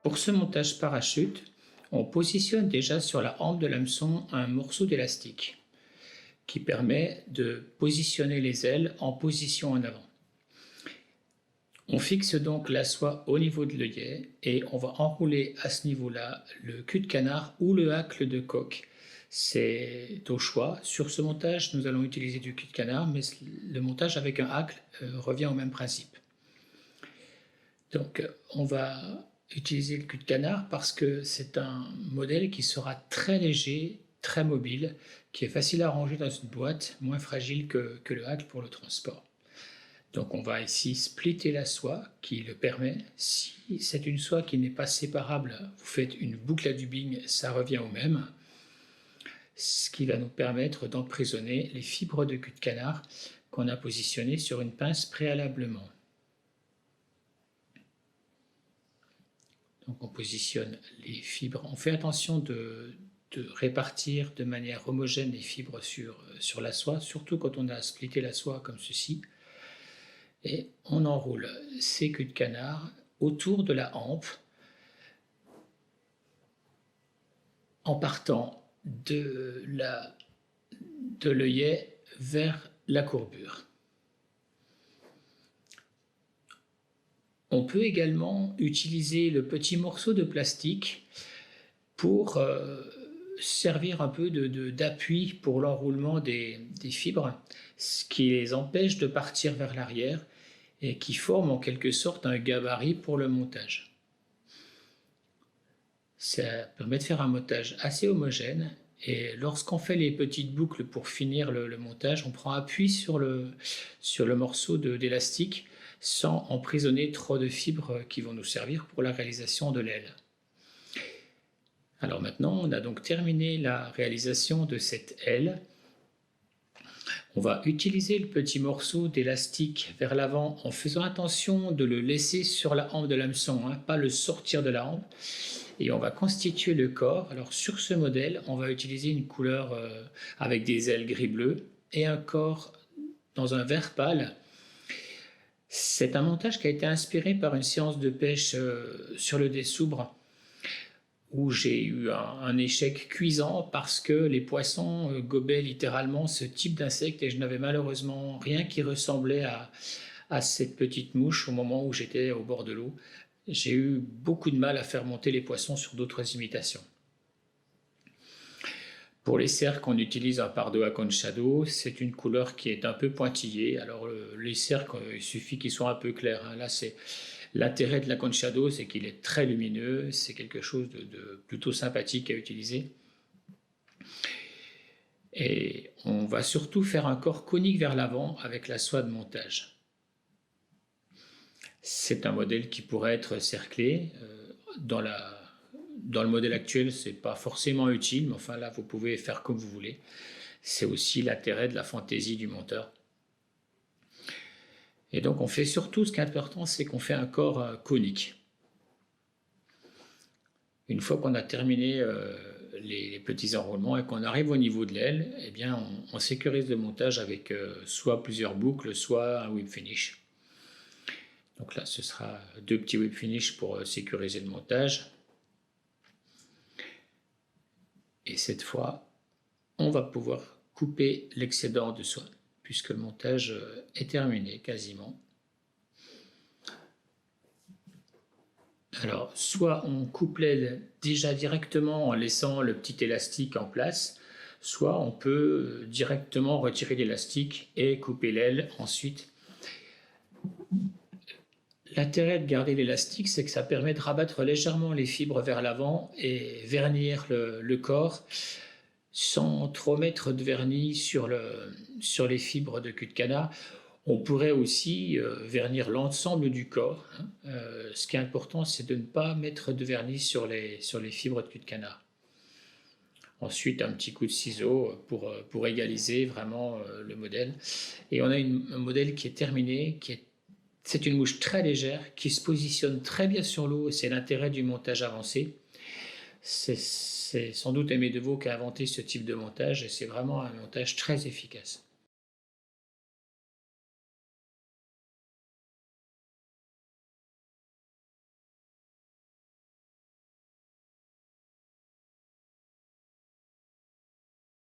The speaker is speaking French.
Pour ce montage parachute, on positionne déjà sur la hampe de l'hameçon un morceau d'élastique qui permet de positionner les ailes en position en avant. On fixe donc la soie au niveau de l'œillet et on va enrouler à ce niveau-là le cul de canard ou le hacle de coq. C'est au choix. Sur ce montage, nous allons utiliser du cul de canard, mais le montage avec un hacle revient au même principe. Donc on va utiliser le cul de canard parce que c'est un modèle qui sera très léger, très mobile, qui est facile à ranger dans une boîte, moins fragile que le hacle pour le transport. Donc on va ici splitter la soie qui le permet. Si c'est une soie qui n'est pas séparable, vous faites une boucle à dubbing, ça revient au même. Ce qui va nous permettre d'emprisonner les fibres de cul de canard qu'on a positionnées sur une pince préalablement. Donc on positionne les fibres. On fait attention de répartir de manière homogène les fibres sur la soie, surtout quand on a splitté la soie comme ceci. Et on enroule ces culs de canard autour de la hampe en partant de l'œillet vers la courbure. On peut également utiliser le petit morceau de plastique pour servir un peu d'appui pour l'enroulement des fibres, ce qui les empêche de partir vers l'arrière et qui forme en quelque sorte un gabarit pour le montage. Ça permet de faire un montage assez homogène et lorsqu'on fait les petites boucles pour finir le montage, on prend appui sur le morceau d'élastique sans emprisonner trop de fibres qui vont nous servir pour la réalisation de l'aile. Alors maintenant, on a donc terminé la réalisation de cette aile. On va utiliser le petit morceau d'élastique vers l'avant en faisant attention de le laisser sur la hampe de l'hameçon, pas le sortir de la hampe. Et on va constituer le corps. Alors sur ce modèle, on va utiliser une couleur avec des ailes gris-bleu et un corps dans un vert pâle. C'est un montage qui a été inspiré par une séance de pêche sur le Dessoubre où j'ai eu un échec cuisant parce que les poissons gobaient littéralement ce type d'insecte et je n'avais malheureusement rien qui ressemblait à cette petite mouche au moment où j'étais au bord de l'eau. J'ai eu beaucoup de mal à faire monter les poissons sur d'autres imitations. Pour les cercles, on utilise un Pardo Aconchado. C'est une couleur qui est un peu pointillée. Alors les cercles, il suffit qu'ils soient un peu clairs. Là, c'est l'intérêt de l'Aconchado, c'est qu'il est très lumineux. C'est quelque chose de plutôt sympathique à utiliser. Et on va surtout faire un corps conique vers l'avant avec la soie de montage. C'est un modèle qui pourrait être cerclé. Dans le modèle actuel, ce n'est pas forcément utile, mais enfin là, vous pouvez faire comme vous voulez. C'est aussi l'intérêt de la fantaisie du monteur. Et donc, on fait surtout, ce qui est important, c'est qu'on fait un corps conique. Une fois qu'on a terminé les petits enroulements et qu'on arrive au niveau de l'aile, eh bien, on sécurise le montage avec soit plusieurs boucles, soit un whip finish. Donc là, ce sera 2 petits whip finish pour sécuriser le montage. Et cette fois, on va pouvoir couper l'excédent de soie, puisque le montage est terminé quasiment. Alors, soit on coupe l'aile déjà directement en laissant le petit élastique en place, soit on peut directement retirer l'élastique et couper l'aile ensuite. L'intérêt de garder l'élastique, c'est que ça permet de rabattre légèrement les fibres vers l'avant et vernir le corps sans trop mettre de vernis sur les fibres de cul de canard. On pourrait aussi vernir l'ensemble du corps. Ce qui est important, c'est de ne pas mettre de vernis sur les fibres de cul de canard. Ensuite, un petit coup de ciseau pour égaliser vraiment le modèle. Et on a un modèle qui est terminé, c'est une mouche très légère qui se positionne très bien sur l'eau. C'est l'intérêt du montage avancé. C'est sans doute Aimé Devaux qui a inventé ce type de montage et c'est vraiment un montage très efficace.